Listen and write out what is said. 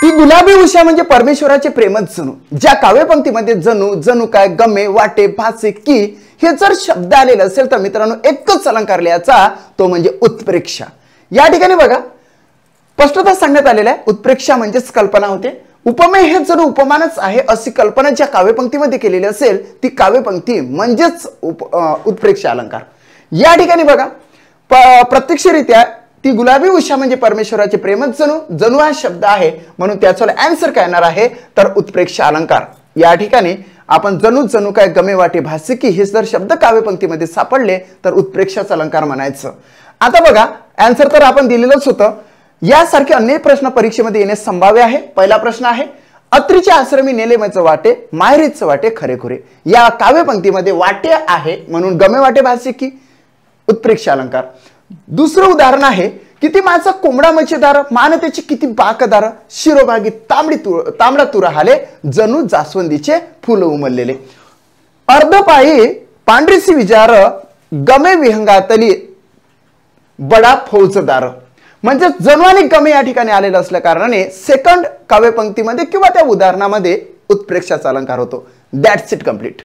ती गुलाबी उषा म्हणजे परमेश्वराचे प्रेमच जणू. ज्या काव्यपंक्तीमध्ये जणू, जणू काय, गमे, वाटे, भासे की हे जर शब्द आलेले असेल तर मित्रांनो एकच अलंकार लिहायचा, तो म्हणजे उत्प्रेक्षा. या ठिकाणी बघा स्पष्टता सांगण्यात आलेलं आहे. उत्प्रेक्षा म्हणजेच कल्पना होते. उपमेय हे जणू उपमानच आहे अशी कल्पना ज्या काव्यपंक्तीमध्ये केलेली असेल ती काव्यपंक्ती म्हणजेच उत्प्रेक्षा अलंकार. या ठिकाणी बघा प्रत्यक्षरित्या ती गुलाबी उषा म्हणजे परमेश्वराचे प्रेमच जणू, जणू हा शब्द आहे म्हणून त्याचा आन्सर काय येणार आहे तर उत्प्रेक्षा अलंकार. या ठिकाणी आपण जणू, जणू काय, गमे, वाटे, भासे की हे जर शब्द काव्यपंक्तीमध्ये सापडले तर उत्प्रेक्षाचा अलंकार म्हणायचं. आता बघा आन्सर तर आपण दिलेलंच होतं. यासारखे अनेक प्रश्न परीक्षेमध्ये येण्यास संभाव्य आहे. पहिला प्रश्न आहे अत्रीच्या आश्रमी नेले मच वाटे, माहेरीच वाटे खरेखुरे. या काव्यपंक्तीमध्ये वाटे आहे म्हणून गमे, वाटे, भासे की उत्प्रेक्षा अलंकार. दुसरं उदाहरण आहे किती माझा कोंबडा मचेदार, मान त्याची किती बाकदार, शिरोभागी तांबडा तुरा हाले, जणू जास्वंदीचे फुल उमललेले. अर्धपायी पांढरीसी विचार, गमे विहंगातली बडा फौजदार. म्हणजे जणू आणि गमे या ठिकाणी आलेलं असल्या कारणाने सेकंड काव्यपंक्तीमध्ये किंवा त्या उदाहरणामध्ये उत्प्रेक्षाचा अलंकार होतो. That's it, complete.